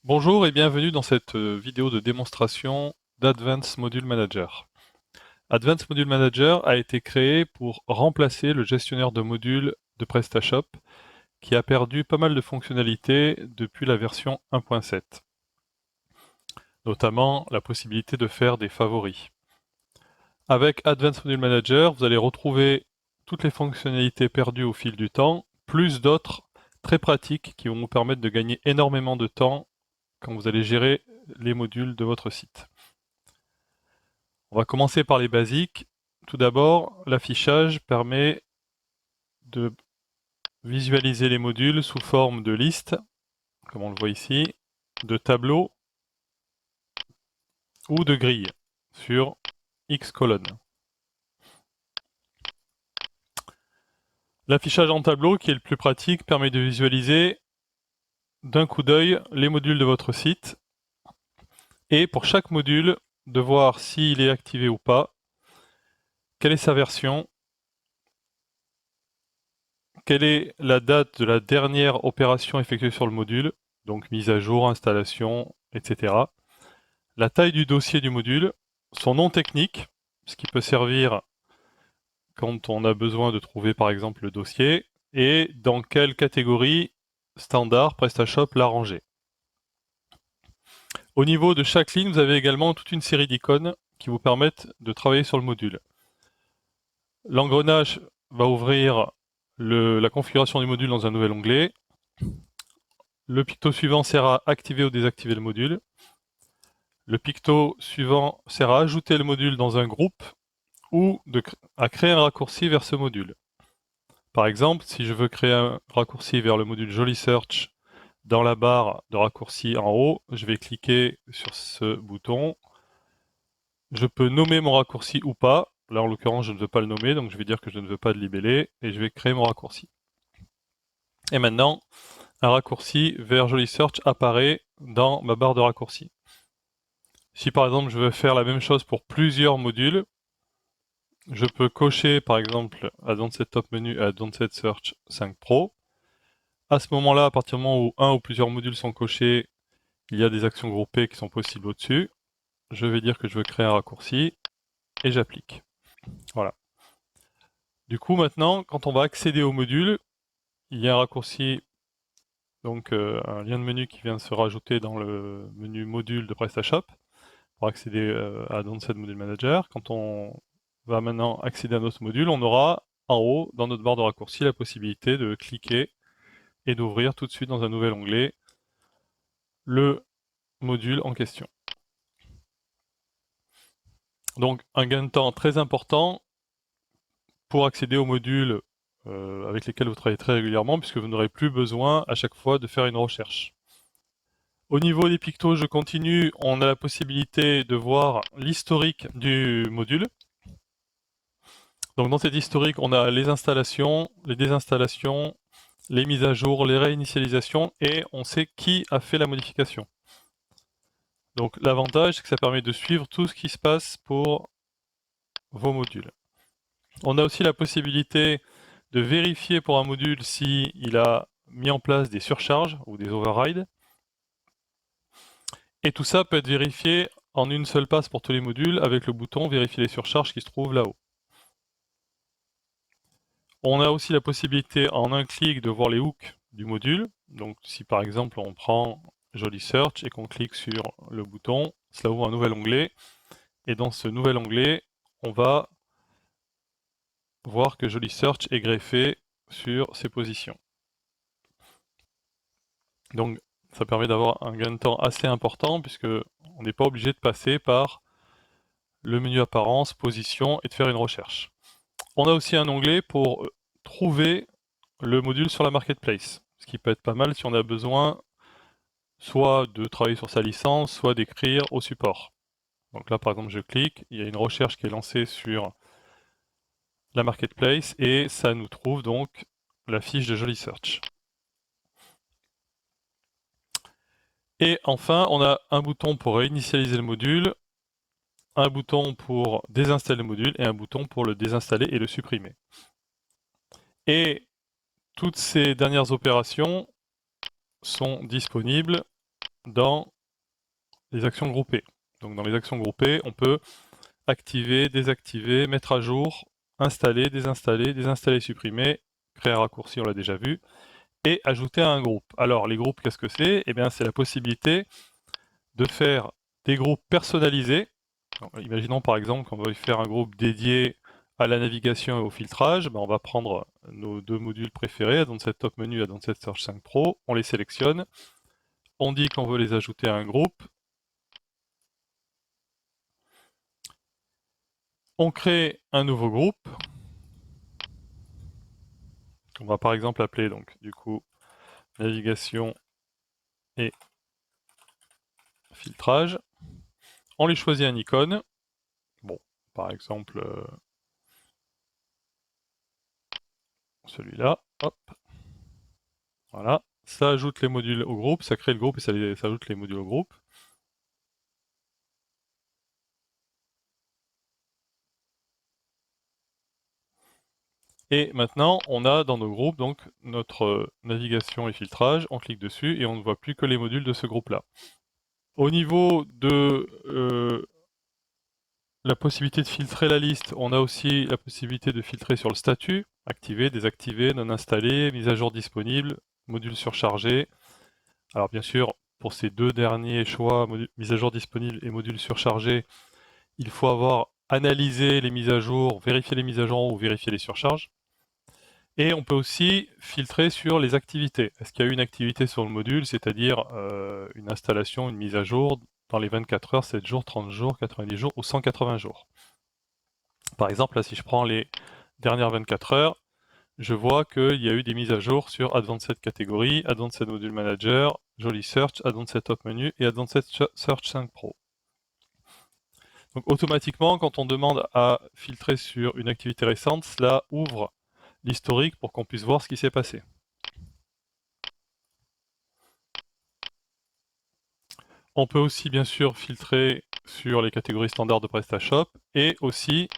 Bonjour et bienvenue dans cette vidéo de démonstration d'Advanced Module Manager. Advanced Module Manager a été créé pour remplacer le gestionnaire de modules de PrestaShop qui a perdu pas mal de fonctionnalités depuis la version 1.7, notamment la possibilité de faire des favoris. Avec Advanced Module Manager, vous allez retrouver toutes les fonctionnalités perdues au fil du temps, plus d'autres très pratiques qui vont vous permettre de gagner énormément de temps quand vous allez gérer les modules de votre site. On va commencer par les basiques. Tout d'abord, l'affichage permet de visualiser les modules sous forme de liste, comme on le voit ici, de tableaux ou de grilles sur X colonnes. L'affichage en tableau, qui est le plus pratique, permet de visualiser d'un coup d'œil les modules de votre site et pour chaque module, de voir s'il est activé ou pas, quelle est sa version, quelle est la date de la dernière opération effectuée sur le module, donc mise à jour, installation, etc. La taille du dossier du module, son nom technique, ce qui peut servir quand on a besoin de trouver par exemple le dossier, et dans quelle catégorie standard PrestaShop l'a rangé. Au niveau de chaque ligne, vous avez également toute une série d'icônes qui vous permettent de travailler sur le module. L'engrenage va ouvrir la configuration du module dans un nouvel onglet. Le picto suivant sert à activer ou désactiver le module. Le picto suivant sert à ajouter le module dans un groupe ou à créer un raccourci vers ce module. Par exemple, si je veux créer un raccourci vers le module Jolly Search dans la barre de raccourci en haut, je vais cliquer sur ce bouton. Je peux nommer mon raccourci ou pas. Là, en l'occurrence, je ne veux pas le nommer, donc je vais dire que je ne veux pas de libellé et je vais créer mon raccourci. Et maintenant, un raccourci vers Jolly Search apparaît dans ma barre de raccourcis. Si par exemple je veux faire la même chose pour plusieurs modules, je peux cocher par exemple Advanced Top Menu et Advanced Search 5 Pro. À ce moment-là, à partir du moment où un ou plusieurs modules sont cochés, il y a des actions groupées qui sont possibles au-dessus. Je vais dire que je veux créer un raccourci et j'applique. Voilà. Du coup, maintenant, quand on va accéder au module, il y a un raccourci, donc un lien de menu qui vient de se rajouter dans le menu module de PrestaShop pour accéder à Advanced Module Manager. Quand on va maintenant accéder à notre module, on aura en haut, dans notre barre de raccourci, la possibilité de cliquer et d'ouvrir tout de suite dans un nouvel onglet le module en question. Donc un gain de temps très important pour accéder aux modules avec lesquels vous travaillez très régulièrement, puisque vous n'aurez plus besoin à chaque fois de faire une recherche. Au niveau des pictos, je continue, on a la possibilité de voir l'historique du module. Donc dans cet historique, on a les installations, les désinstallations, les mises à jour, les réinitialisations, et on sait qui a fait la modification. Donc l'avantage, c'est que ça permet de suivre tout ce qui se passe pour vos modules. On a aussi la possibilité de vérifier pour un module s'il a mis en place des surcharges ou des overrides. Et tout ça peut être vérifié en une seule passe pour tous les modules avec le bouton vérifier les surcharges qui se trouve là-haut. On a aussi la possibilité en un clic de voir les hooks du module. Donc si par exemple on prend Jolly Search et qu'on clique sur le bouton, cela ouvre un nouvel onglet. Et dans ce nouvel onglet, on va voir que Jolly Search est greffé sur ces positions. Donc ça permet d'avoir un gain de temps assez important puisque on n'est pas obligé de passer par le menu apparence, position et de faire une recherche. On a aussi un onglet pour trouver le module sur la marketplace, ce qui peut être pas mal si on a besoin soit de travailler sur sa licence, soit d'écrire au support. Donc là par exemple je clique, il y a une recherche qui est lancée sur la marketplace et ça nous trouve donc la fiche de Jolly Search. Et enfin, on a un bouton pour réinitialiser le module, un bouton pour désinstaller le module et un bouton pour le désinstaller et le supprimer. Et toutes ces dernières opérations sont disponibles dans les actions groupées. Donc dans les actions groupées, on peut activer, désactiver, mettre à jour, installer, désinstaller, supprimer, créer un raccourci, on l'a déjà vu, et ajouter à un groupe. Alors les groupes, qu'est-ce que c'est? Eh bien c'est la possibilité de faire des groupes personnalisés. Alors, imaginons par exemple qu'on veut faire un groupe dédié à la navigation et au filtrage, on va prendre nos deux modules préférés, Advanced Top Menu et Advanced Search 5 Pro, on les sélectionne, on dit qu'on veut les ajouter à un groupe, on crée un nouveau groupe, on va par exemple appeler donc du coup navigation et filtrage, on lui choisit un icône, bon par exemple celui-là, hop, voilà, ça ajoute les modules au groupe, ça crée le groupe et ça ajoute les modules au groupe. Et maintenant, on a dans nos groupes donc notre navigation et filtrage, on clique dessus et on ne voit plus que les modules de ce groupe-là. Au niveau de la possibilité de filtrer la liste, on a aussi la possibilité de filtrer sur le statut, activer, désactiver, non installé, mise à jour disponible, module surchargé. Alors bien sûr, pour ces deux derniers choix, mise à jour disponible et module surchargé, il faut avoir analysé les mises à jour, vérifier les mises à jour ou vérifier les surcharges. Et on peut aussi filtrer sur les activités. Est-ce qu'il y a eu une activité sur le module, c'est-à-dire une installation, une mise à jour dans les 24 heures, 7 jours, 30 jours, 90 jours ou 180 jours. Par exemple, là, si je prends les dernières 24 heures, je vois qu'il y a eu des mises à jour sur Advanced Category, Advanced Module Manager, Jolly Search, Advanced Top Menu et Advanced Search 5 Pro. Donc automatiquement, quand on demande à filtrer sur une activité récente, cela ouvre l'historique pour qu'on puisse voir ce qui s'est passé. On peut aussi bien sûr filtrer sur les catégories standards de PrestaShop et aussi,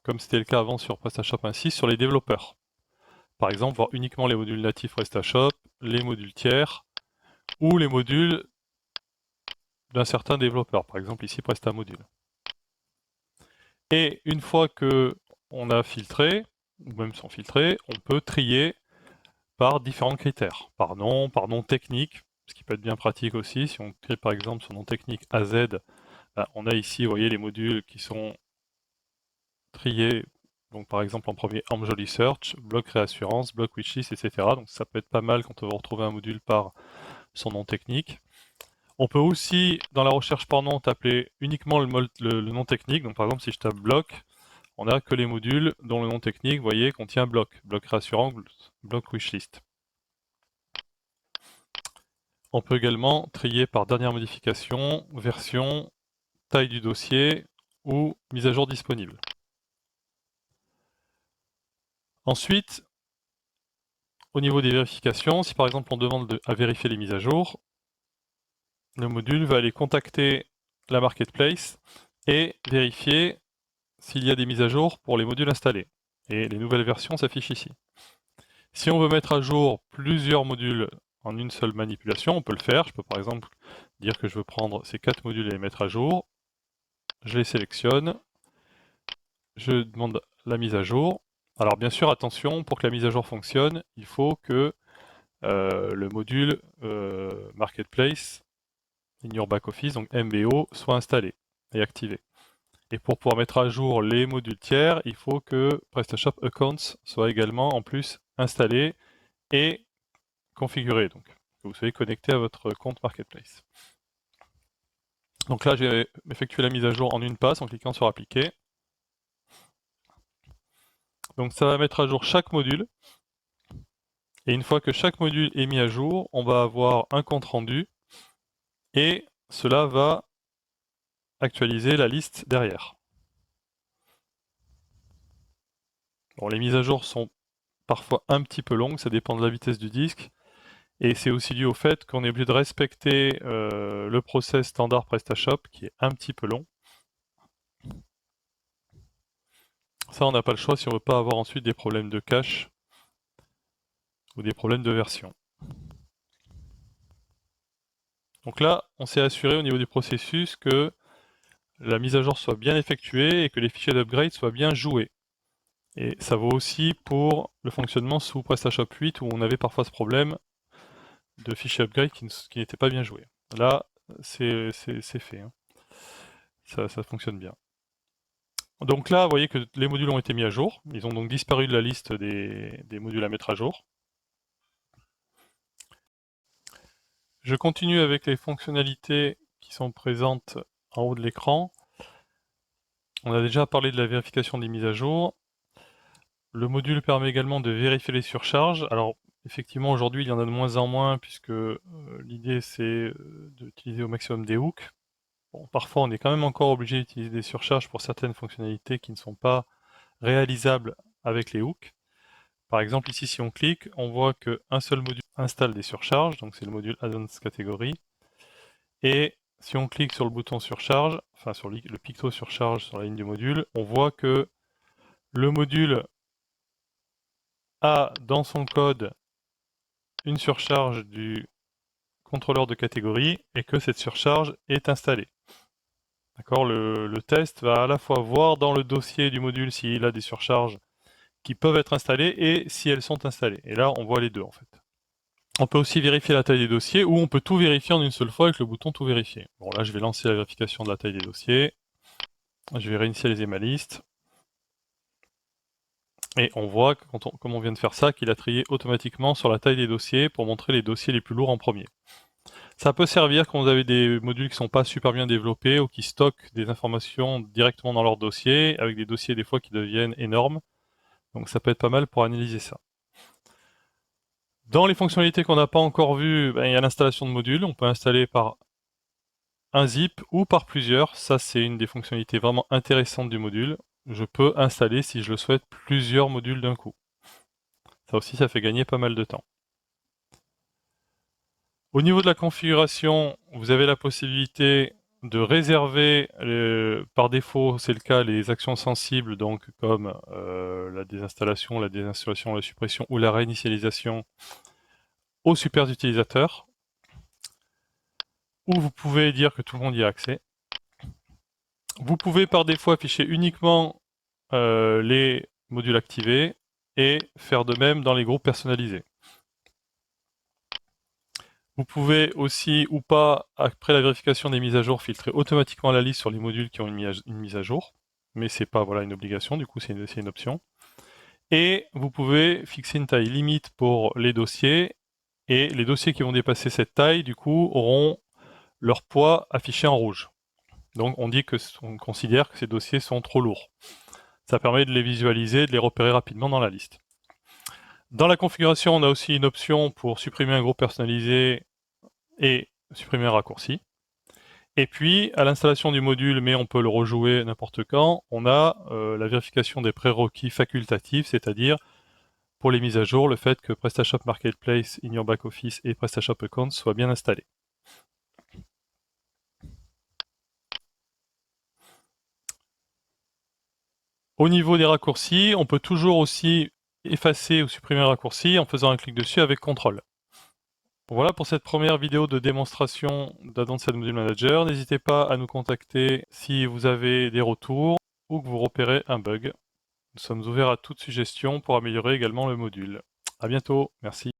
comme c'était le cas avant sur PrestaShop 1.6, sur les développeurs. Par exemple, voir uniquement les modules natifs PrestaShop, les modules tiers ou les modules d'un certain développeur, par exemple ici PrestaModule. Et une fois que on a filtré, ou même sans filtrer, on peut trier par différents critères, par nom technique, ce qui peut être bien pratique aussi. Si on trie par exemple son nom technique AZ, on a ici, vous voyez, les modules qui sont triés. Donc par exemple en premier AMP Jolly Search, bloc réassurance, bloc wishlist, etc. Donc ça peut être pas mal quand on veut retrouver un module par son nom technique. On peut aussi, dans la recherche par nom, taper uniquement le nom technique. Donc par exemple, si je tape bloc, on n'a que les modules dont le nom technique, vous voyez, contient bloc. Bloc réassurant, bloc wishlist. On peut également trier par dernière modification, version, taille du dossier ou mise à jour disponible. Ensuite, au niveau des vérifications, si par exemple on demande à vérifier les mises à jour, le module va aller contacter la marketplace et vérifier s'il y a des mises à jour pour les modules installés. Et les nouvelles versions s'affichent ici. Si on veut mettre à jour plusieurs modules en une seule manipulation, on peut le faire. Je peux par exemple dire que je veux prendre ces 4 modules et les mettre à jour. Je les sélectionne. Je demande la mise à jour. Alors bien sûr, attention, pour que la mise à jour fonctionne, il faut que le module Marketplace in your back office, donc MBO, soit installé et activé. Et pour pouvoir mettre à jour les modules tiers, il faut que PrestaShop Accounts soit également en plus installé et configuré, donc que vous soyez connecté à votre compte Marketplace. Donc là, j'ai effectué la mise à jour en une passe en cliquant sur Appliquer. Donc ça va mettre à jour chaque module. Et une fois que chaque module est mis à jour, on va avoir un compte rendu et cela va actualiser la liste derrière. Bon, les mises à jour sont parfois un petit peu longues, ça dépend de la vitesse du disque. Et c'est aussi dû au fait qu'on est obligé de respecter le process standard PrestaShop qui est un petit peu long. Ça, on n'a pas le choix si on ne veut pas avoir ensuite des problèmes de cache ou des problèmes de version. Donc là, on s'est assuré au niveau du processus que la mise à jour soit bien effectuée et que les fichiers d'upgrade soient bien joués. Et ça vaut aussi pour le fonctionnement sous PrestaShop 8 où on avait parfois ce problème de fichiers upgrade qui n'étaient pas bien joués. Là, c'est fait, hein. Ça fonctionne bien. Donc là, vous voyez que les modules ont été mis à jour. Ils ont donc disparu de la liste des modules à mettre à jour. Je continue avec les fonctionnalités qui sont présentes en haut de l'écran. On a déjà parlé de la vérification des mises à jour. Le module permet également de vérifier les surcharges. Alors, effectivement, aujourd'hui, il y en a de moins en moins puisque l'idée, c'est d'utiliser au maximum des hooks. Bon, parfois, on est quand même encore obligé d'utiliser des surcharges pour certaines fonctionnalités qui ne sont pas réalisables avec les hooks. Par exemple, ici, si on clique, on voit qu'un seul module installe des surcharges, donc c'est le module Add-ons Category. Et si on clique sur le bouton surcharge, enfin sur le picto surcharge sur la ligne du module, on voit que le module a dans son code une surcharge du contrôleur de catégorie et que cette surcharge est installée. D'accord, le test va à la fois voir dans le dossier du module s'il a des surcharges qui peuvent être installées et si elles sont installées. Et là, on voit les deux en fait. On peut aussi vérifier la taille des dossiers ou on peut tout vérifier en une seule fois avec le bouton tout vérifier. Bon là, je vais lancer la vérification de la taille des dossiers. Je vais réinitialiser ma liste. Et on voit, comme on vient de faire ça, qu'il a trié automatiquement sur la taille des dossiers pour montrer les dossiers les plus lourds en premier. Ça peut servir quand vous avez des modules qui ne sont pas super bien développés ou qui stockent des informations directement dans leur dossier, avec des dossiers des fois qui deviennent énormes. Donc ça peut être pas mal pour analyser ça. Dans les fonctionnalités qu'on n'a pas encore vues, il y a l'installation de modules. On peut installer par un zip ou par plusieurs. Ça, c'est une des fonctionnalités vraiment intéressantes du module. Je peux installer, si je le souhaite, plusieurs modules d'un coup. Ça aussi, ça fait gagner pas mal de temps. Au niveau de la configuration, vous avez la possibilité de réserver, par défaut, c'est le cas, les actions sensibles, donc comme la désinstallation, la suppression ou la réinitialisation aux super utilisateurs, ou vous pouvez dire que tout le monde y a accès. Vous pouvez par défaut afficher uniquement les modules activés et faire de même dans les groupes personnalisés. Vous pouvez aussi ou pas, après la vérification des mises à jour, filtrer automatiquement la liste sur les modules qui ont une mise à jour, mais c'est pas une obligation, du coup c'est une option. Et vous pouvez fixer une taille limite pour les dossiers, et les dossiers qui vont dépasser cette taille, du coup, auront leur poids affiché en rouge. Donc on considère que ces dossiers sont trop lourds. Ça permet de les visualiser, de les repérer rapidement dans la liste. Dans la configuration, on a aussi une option pour supprimer un groupe personnalisé et supprimer un raccourci. Et puis, à l'installation du module, mais on peut le rejouer n'importe quand, on a la vérification des prérequis facultatifs, c'est-à-dire pour les mises à jour, le fait que PrestaShop Marketplace in your back office et PrestaShop Account soient bien installés. Au niveau des raccourcis, on peut toujours aussi effacer ou supprimer un raccourci en faisant un clic dessus avec CTRL. Voilà pour cette première vidéo de démonstration d'Advanced Module Manager. N'hésitez pas à nous contacter si vous avez des retours ou que vous repérez un bug. Nous sommes ouverts à toute suggestion pour améliorer également le module. À bientôt, merci.